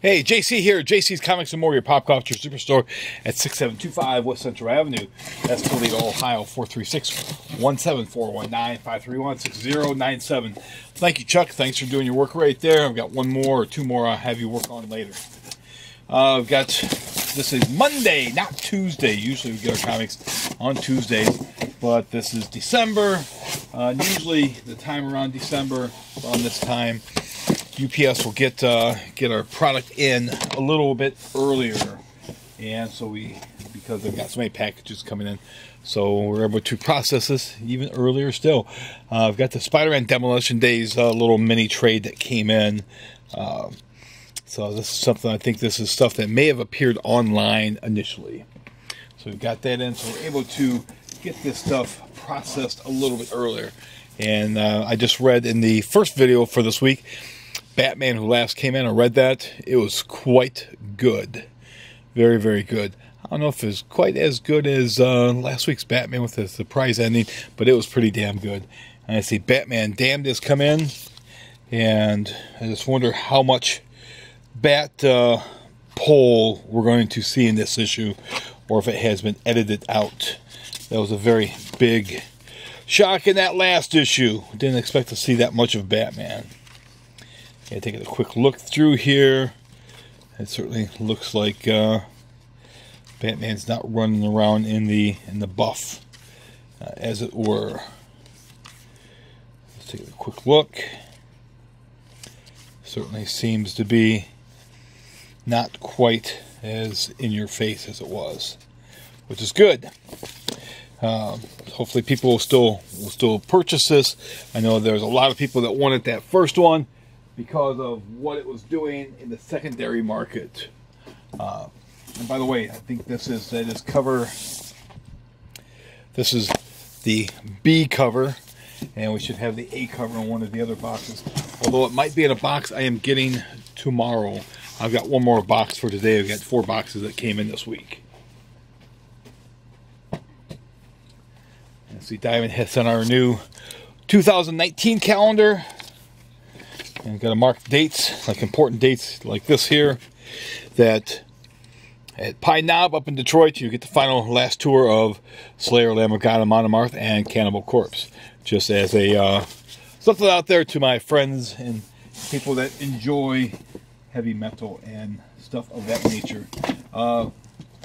Hey, JC here, JC's Comics and More, your pop culture superstore at 6725 West Central Avenue. That's Toledo, Ohio, 436-17419-531-6097. Thank you, Chuck. Thanks for doing your work right there. I've got one more or two more I'll have you work on later. This is Monday, not Tuesday. Usually we get our comics on Tuesdays, but this is December. Usually the time around December, around this time, UPS will get our product in a little bit earlier, and so because they've got so many packages coming in, so we're able to process this even earlier still. I've got the Spider-Man Demolition Days little mini trade that came in. So this is something, I think this is stuff that may have appeared online initially. So we've got that in, so we're able to get this stuff processed a little bit earlier. And I just read in the first video for this week, Batman Who Laughs came in. I read that. It was quite good. Very, very good. I don't know if it was quite as good as last week's Batman with the surprise ending, but it was pretty damn good. And I see Batman Damned has come in, and I just wonder how much Bat poll we're going to see in this issue, or if it has been edited out. That was a very big shock in that last issue. Didn't expect to see that much of Batman. Okay, taking a quick look through here. It certainly looks like Batman's not running around in the buff, as it were. Let's take a quick look. Certainly seems to be not quite as in your face as it was, which is good. Hopefully people will still purchase this. I know there's a lot of people that wanted that first one because of what it was doing in the secondary market. And by the way, I think this is cover. This is the B cover, and we should have the A cover in one of the other boxes. Although it might be in a box I am getting tomorrow. I've got one more box for today. I've got 4 boxes that came in this week. And see, Diamond has sent our new 2019 calendar. And got to mark dates, like important dates like this here, that at Pine Knob up in Detroit, you get the final last tour of Slayer, Lamb of God, Monomarth, and Cannibal Corpse. Just as a something out there to my friends and people that enjoy heavy metal and stuff of that nature.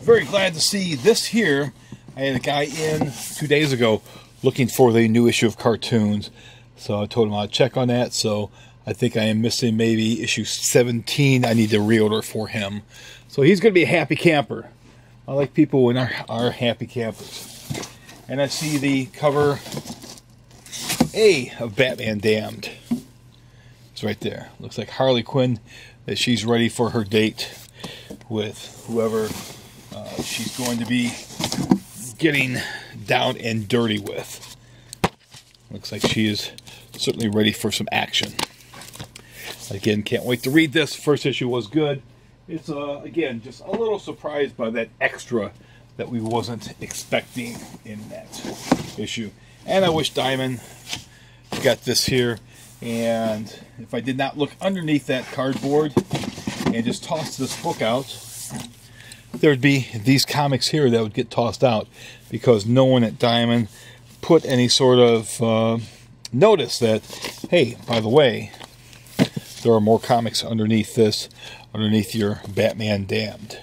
Very glad to see this here. I had a guy in 2 days ago looking for the new issue of cartoons, so I told him I'd check on that. So I think I am missing maybe issue 17. I need to reorder for him. So he's going to be a happy camper. I like people when are happy campers. And I see the cover A of Batman Damned. It's right there. Looks like Harley Quinn, that she's ready for her date with whoever she's going to be getting down and dirty with. Looks like she is certainly ready for some action. Again, can't wait to read this. First issue was good. It's, again, just a little surprised by that extra that we wasn't expecting in that issue. And I wish Diamond got this here. And if I did not look underneath that cardboard and just toss this book out, there would be these comics here that would get tossed out because no one at Diamond put any sort of notice that, hey, by the way, there are more comics underneath this, underneath your Batman Damned.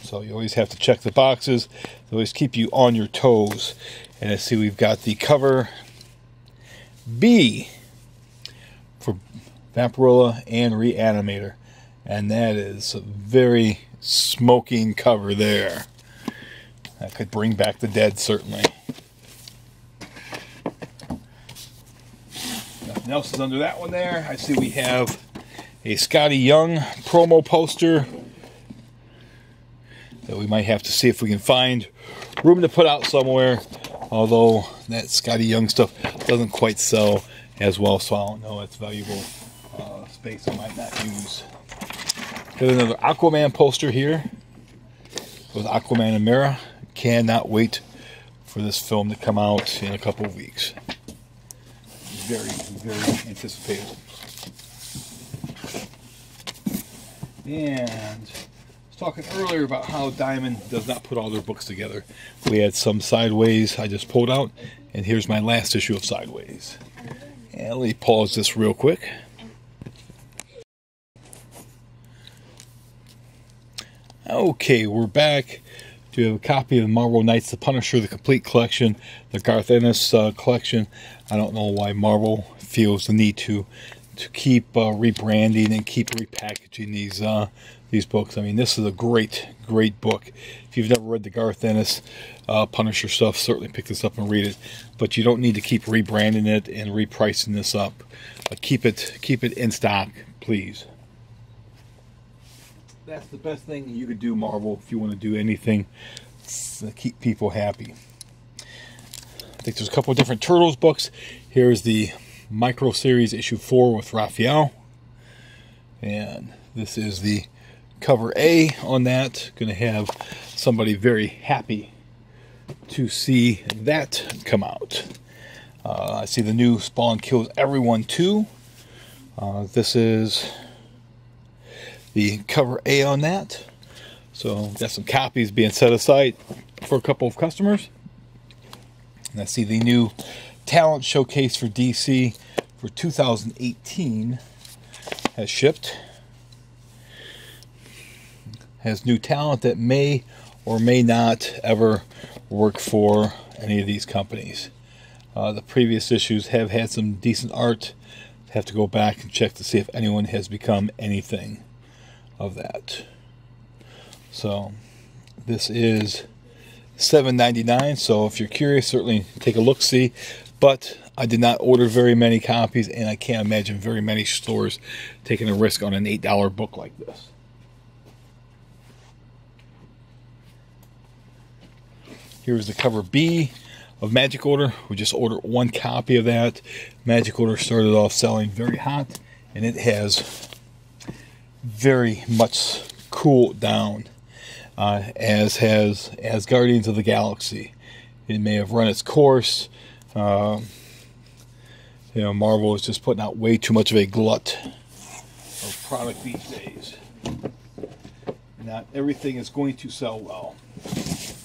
So you always have to check the boxes. They always keep you on your toes. And I see we've got the cover B for Vampirella and Reanimator. And that is a very smoking cover there. That could bring back the dead, certainly. Nothing else is under that one there. I see we have a Skottie Young promo poster that we might have to see if we can find room to put out somewhere. Although that Skottie Young stuff doesn't quite sell as well, so I don't know. It's valuable space I might not use. Got another Aquaman poster here with Aquaman and Mera. Cannot wait for this film to come out in a couple of weeks. Very, very anticipated. And I was talking earlier about how Diamond does not put all their books together. We had some Sideways I just pulled out, and here's my last issue of Sideways. And let me pause this real quick. Okay, we're back. Do you have a copy of Marvel Knights the Punisher, the complete collection, the Garth Ennis collection? I don't know why Marvel feels the need to keep rebranding and keep repackaging these books. I mean, this is a great book. If you've never read the Garth Ennis Punisher stuff, certainly pick this up and read it. But you don't need to keep rebranding it and repricing this up. Keep it in stock, please. That's the best thing you could do, Marvel, if you want to do anything to keep people happy. I think there's a couple of different Turtles books. Here's the Micro Series issue 4 with Raphael. And this is the cover A on that. Going to have somebody very happy to see that come out. I see the new Spawn Kills Everyone 2. This is the cover A on that. So got some copies being set aside for a couple of customers. And I see the new talent showcase for DC for 2018 has shipped. Has new talent that may or may not ever work for any of these companies. The previous issues have had some decent art. Have to go back and check to see if anyone has become anything of that. So this is $7.99. So if you're curious, certainly take a look, see. But I did not order very many copies, and I can't imagine very many stores taking a risk on an $8 book like this. Here's the cover B of Magic Order. We just ordered one copy of that. Magic Order started off selling very hot, and it has very much cooled down, as Guardians of the Galaxy. It may have run its course. Marvel is just putting out way too much of a glut of product these days. Not everything is going to sell well.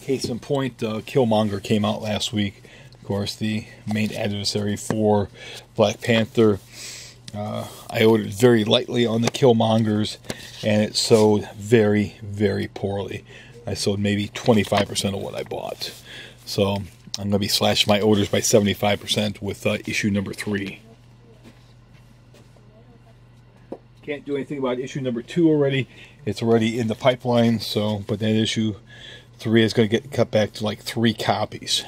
Case in point, Killmonger came out last week. Of course, the main adversary for Black Panther. I ordered very lightly on the Killmongers, and it sold very, very poorly. I sold maybe 25% of what I bought. So I'm going to be slashing my orders by 75% with issue number 3. Can't do anything about issue number 2 already. It's already in the pipeline. But that issue 3 is going to get cut back to like 3 copies.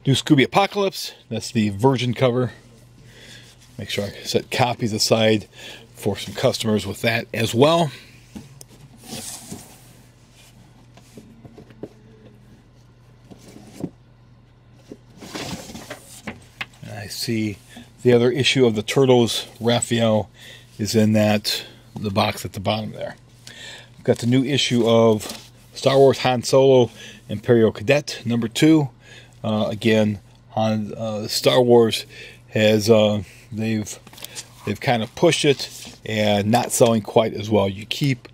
New Scooby Apocalypse. That's the Virgin cover. Make sure I set copies aside for some customers with that as well. And I see the other issue of the Turtles, Raphael, is in the box at the bottom there. I've got the new issue of Star Wars Han Solo Imperial Cadet number 2. Again, Star Wars has they've kind of pushed it and not selling quite as well. You keep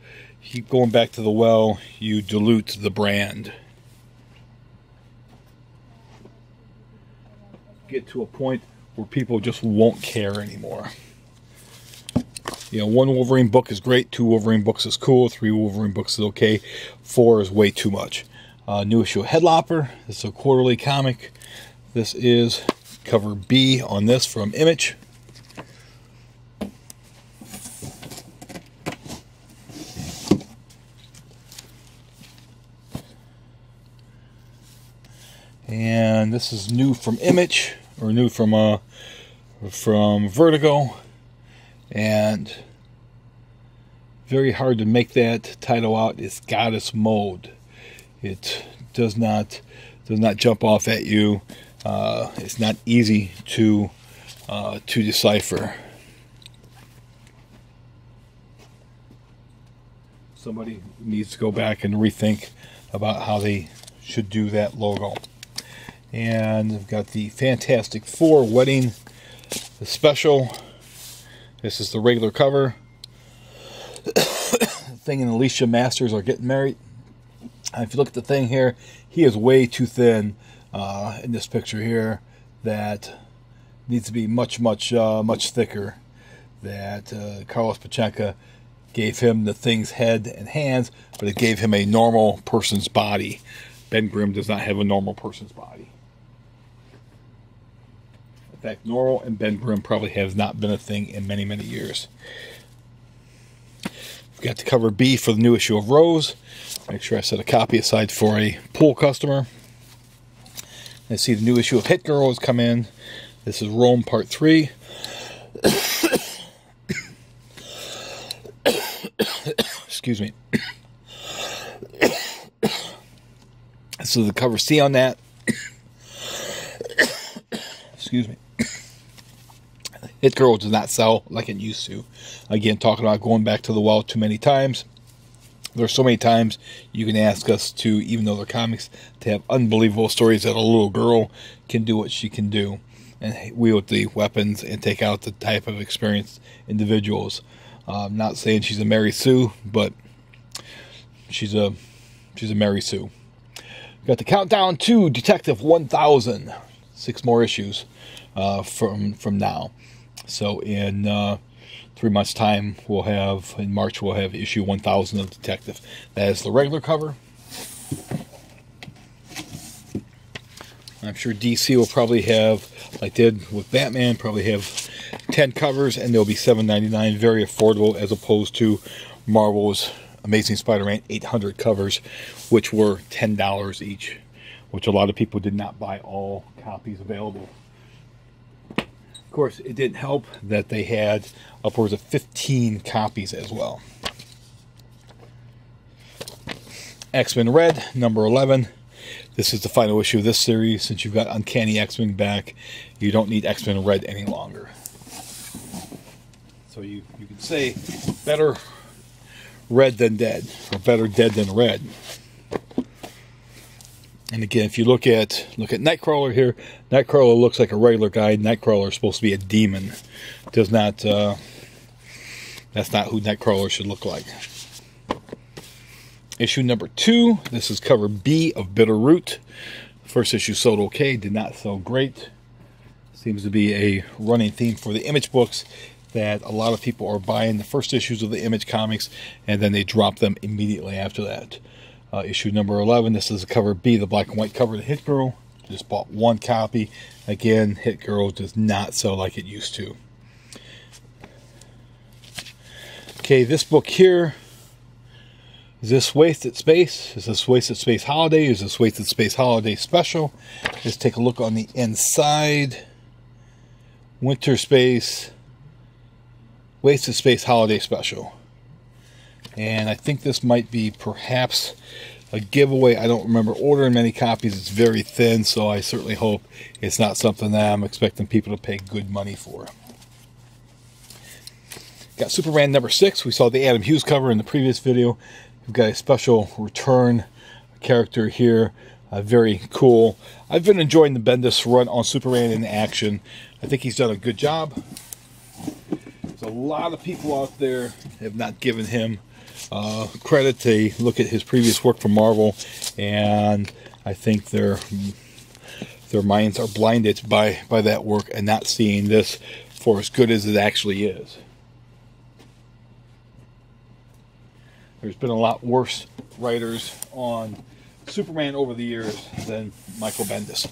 going back to the well, you dilute the brand. Get to a point where people just won't care anymore. One Wolverine book is great, 2 Wolverine books is cool, 3 Wolverine books is okay, 4 is way too much. New issue of Headlopper. It's a quarterly comic. This is cover B on this from Image. And this is new from Image, or new from Vertigo, and very hard to make that title out. It's Goddess Mode. It does not jump off at you. It's not easy to decipher. Somebody needs to go back and rethink about how they should do that logo. And I've got the Fantastic Four Wedding special. This is the regular cover. Thing and Alicia Masters are getting married. If you look at the Thing here, he is way too thin in this picture here. That needs to be much thicker. That Carlos Pacheco gave him the Thing's head and hands, but it gave him a normal person's body. Ben Grimm does not have a normal person's body. In fact, Norrell and Ben Grimm probably have not been a thing in many, many years. We've got the cover B for the new issue of Rose. Make sure I set a copy aside for a pool customer. I see the new issue of Hit Girl has come in. This is Rome Part 3. Excuse me. So the cover C on that. Excuse me. Hit Girl does not sell like it used to. Again, talking about going back to the well too many times. There's so many times you can ask us to, even though they're comics, to have unbelievable stories that a little girl can do what she can do and wield the weapons and take out the type of experienced individuals. I'm not saying she's a Mary Sue, but she's a Mary Sue. We've got the countdown to Detective 1000. 6 more issues from now. So in 3 months' time, in March, we'll have issue 1000 of Detective. That is the regular cover. I'm sure DC will probably have, like they did with Batman, probably have 10 covers, and they'll be $7.99, very affordable, as opposed to Marvel's Amazing Spider-Man 800 covers, which were $10 each, which a lot of people did not buy all copies available. Of course, it didn't help that they had upwards of 15 copies as well. X-Men Red, number 11. This is the final issue of this series. Since you've got Uncanny X-Men back, you don't need X-Men Red any longer. So you can say better red than dead, or better dead than red. And again, if you look at Nightcrawler here, Nightcrawler looks like a regular guy. Nightcrawler is supposed to be a demon. Does not. That's not who Nightcrawler should look like. Issue number 2. This is cover B of Bitterroot. First issue sold okay, did not sell great. Seems to be a running theme for the Image books that a lot of people are buying the first issues of the Image comics and then they drop them immediately after that. Issue number 11, this is cover B, the black and white cover of Hit Girl. Just bought 1 copy. Again, Hit Girl does not sell like it used to. Okay, this book here, is this Wasted Space? Is this Wasted Space Holiday? Is this Wasted Space Holiday Special? Let's take a look on the inside. Winter Space, Wasted Space Holiday Special. And I think this might be perhaps a giveaway. I don't remember ordering many copies. It's very thin, so I certainly hope it's not something that I'm expecting people to pay good money for. Got Superman number 6. We saw the Adam Hughes cover in the previous video. We've got a special return character here. Very cool. I've been enjoying the Bendis run on Superman in action. I think he's done a good job. There's a lot of people out there that have not given him credit. They look at his previous work for Marvel, and I think their minds are blinded by that work and not seeing this for as good as it actually is. There's been a lot worse writers on Superman over the years than Michael Bendis.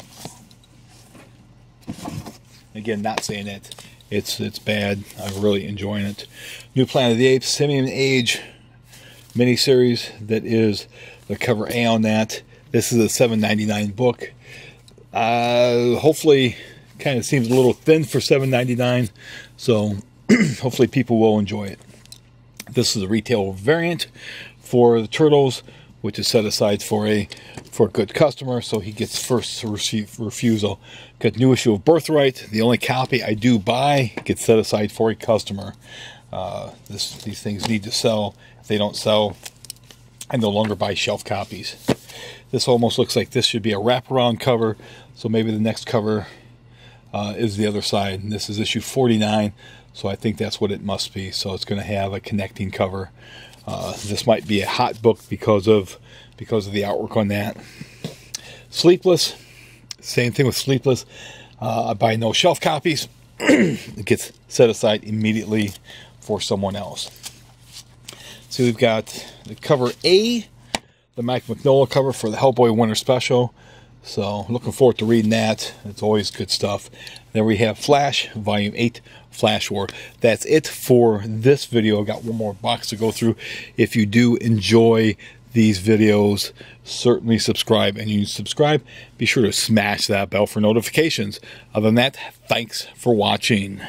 Again, not saying it. It's bad. I'm really enjoying it. New Planet of the Apes, Simian Age miniseries. That is the cover A on that. This is a $7.99 book. Hopefully, kind of seems a little thin for $7.99. So hopefully people will enjoy it. This is a retail variant for the Turtles, which is set aside for a good customer, so he gets first refusal. Got new issue of Birthright. The only copy I do buy gets set aside for a customer. These things need to sell. If they don't sell, I no longer buy shelf copies. This almost looks like this should be a wraparound cover, so maybe the next cover is the other side. And this is issue 49. So I think that's what it must be. So it's going to have a connecting cover. This might be a hot book because of the artwork on that. Sleepless, same thing with Sleepless. I buy no shelf copies. It gets set aside immediately for someone else. So we've got the cover A, the Mike Mignola cover for the Hellboy Winter Special. So looking forward to reading that. It's always good stuff. Then we have Flash, Volume 8, Flash War. That's it for this video. I got one more box to go through. If you do enjoy these videos, certainly subscribe. And you subscribe, be sure to smash that bell for notifications. Other than that, thanks for watching.